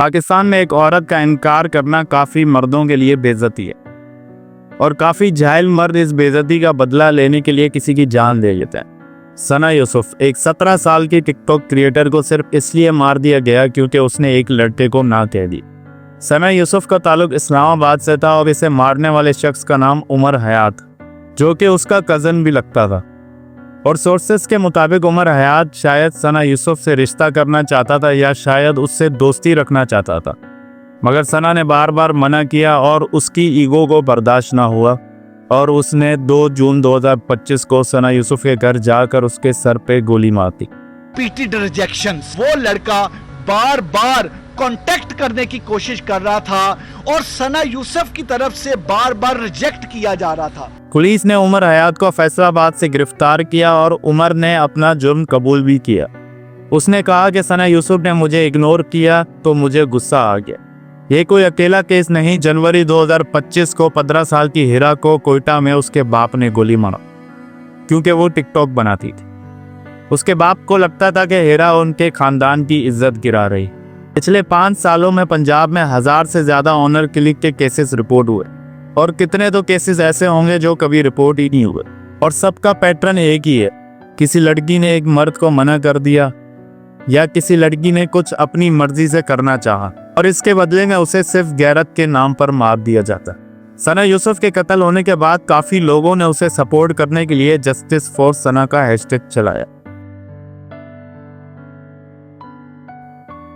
पाकिस्तान में एक औरत का इनकार करना काफ़ी मर्दों के लिए बेइज्जती है और काफ़ी जाहिल मर्द इस बेइज्जती का बदला लेने के लिए किसी की जान दे देते हैं। सना यूसुफ, एक 17 साल की टिकटॉक क्रिएटर को सिर्फ इसलिए मार दिया गया क्योंकि उसने एक लड़के को ना कह दी। सना यूसुफ का ताल्लुक इस्लामाबाद से था और इसे मारने वाले शख्स का नाम उमर हयात, जो कि उसका कज़न भी लगता था। और सोर्सेस के मुताबिक उमर हयात शायद सना यूसुफ से रिश्ता करना चाहता था या शायद उससे दोस्ती रखना चाहता था, मगर सना ने बार बार मना किया और उसकी ईगो को बर्दाश्त ना हुआ और उसने 2 जून 2025 को सना यूसुफ के घर जाकर उसके सर पे गोली मार दी। रिपीटेड रिजेक्शंस, वो लड़का बार बार कांटेक्ट करने की कोशिश कर रहा था और सना यूसुफ की तरफ से बार बार रिजेक्ट किया जा रहा था। पुलिस ने उमर हयात को फैसलाबाद से गिरफ्तार किया और उमर ने अपना जुर्म कबूल भी किया। उसने कहा कि सना यूसुफ ने मुझे इग्नोर किया तो मुझे गुस्सा आ गया। ये कोई अकेला केस नहीं। जनवरी 2025 को 15 साल की हिरा को कोयटा में उसके बाप ने गोली मारा क्योंकि वो टिकटॉक बनाती थी। उसके बाप को लगता था कि हिरा उनके खानदान की इज्जत गिरा रही। पिछले 5 सालों में पंजाब में 1000 से ज्यादा ऑनर किलिंग के केसेस रिपोर्ट हुए और कितने तो केसेस ऐसे होंगे जो कभी रिपोर्ट ही नहीं हुए। और सबका पैटर्न एक ही है, किसी लड़की ने एक मर्द को मना कर दिया या किसी लड़की ने कुछ अपनी मर्जी से करना चाहा और इसके बदले में उसे सिर्फ गैरत के नाम पर मार दिया जाता। सना यूसुफ के कत्ल होने के बाद काफी लोगों ने उसे सपोर्ट करने के लिए जस्टिस फॉर सना का हैशटैग चलाया,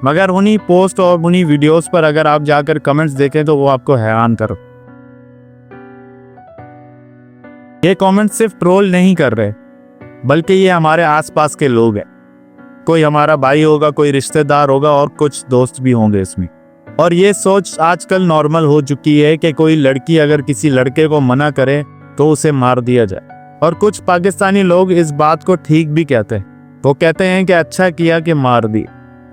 मगर उन्हीं पोस्ट और उन्हीं वीडियोस पर अगर आप जाकर कमेंट्स देखें तो वो आपको हैरान कर। ये कमेंट सिर्फ ट्रोल नहीं कर रहे, बल्कि ये हमारे आसपास के लोग हैं। कोई हमारा भाई होगा, कोई रिश्तेदार होगा और कुछ दोस्त भी होंगे इसमें। और ये सोच आजकल नॉर्मल हो चुकी है कि कोई लड़की अगर किसी लड़के को मना करे तो उसे मार दिया जाए। और कुछ पाकिस्तानी लोग इस बात को ठीक भी कहते हैं। वो कहते हैं कि अच्छा किया कि मार दी।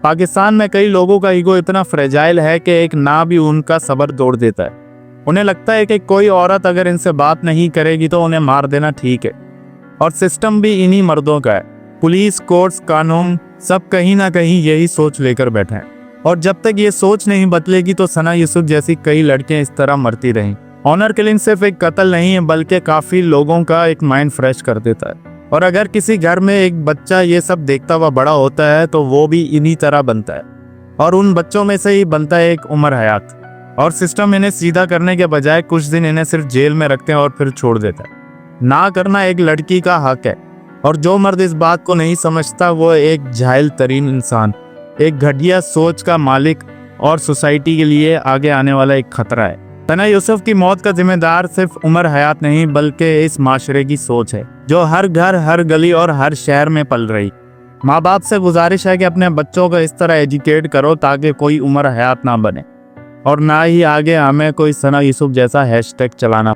पाकिस्तान में कई लोगों का ईगो इतना फ्रेजाइल है कि एक ना भी उनका सब्र तोड़ देता है। उन्हें लगता है कि कोई औरत अगर इनसे बात नहीं करेगी तो उन्हें मार देना ठीक है। और सिस्टम भी इन्हीं मर्दों का है। पुलिस, कोर्ट्स, कानून सब कहीं ना कहीं यही सोच लेकर बैठे हैं। और जब तक ये सोच नहीं बदलेगी तो सना यूसुफ जैसी कई लड़कियां इस तरह मरती रहें। ऑनर किलिंग सिर्फ एक कत्ल नहीं है, बल्कि काफी लोगों का एक माइंड फ्रेश कर देता है। और अगर किसी घर में एक बच्चा ये सब देखता हुआ बड़ा होता है तो वो भी इन्हीं तरह बनता है। और उन बच्चों में से ही बनता है एक उमर हयात। और सिस्टम इन्हें सीधा करने के बजाय कुछ दिन इन्हें सिर्फ जेल में रखते हैं और फिर छोड़ देता है। ना करना एक लड़की का हक है। और जो मर्द इस बात को नहीं समझता वो एक जाहिल तरीन इंसान, एक घटिया सोच का मालिक और सोसाइटी के लिए आगे आने वाला एक खतरा है। सना यूसुफ की मौत का जिम्मेदार सिर्फ उमर हयात नहीं, बल्कि इस माशरे की सोच है जो हर घर, हर गली और हर शहर में पल रही। माँ बाप से गुजारिश है कि अपने बच्चों को इस तरह एजुकेट करो ताकि कोई उमर हयात ना बने और ना ही आगे हमें कोई सना यूसुफ जैसा हैशटैग चलाना।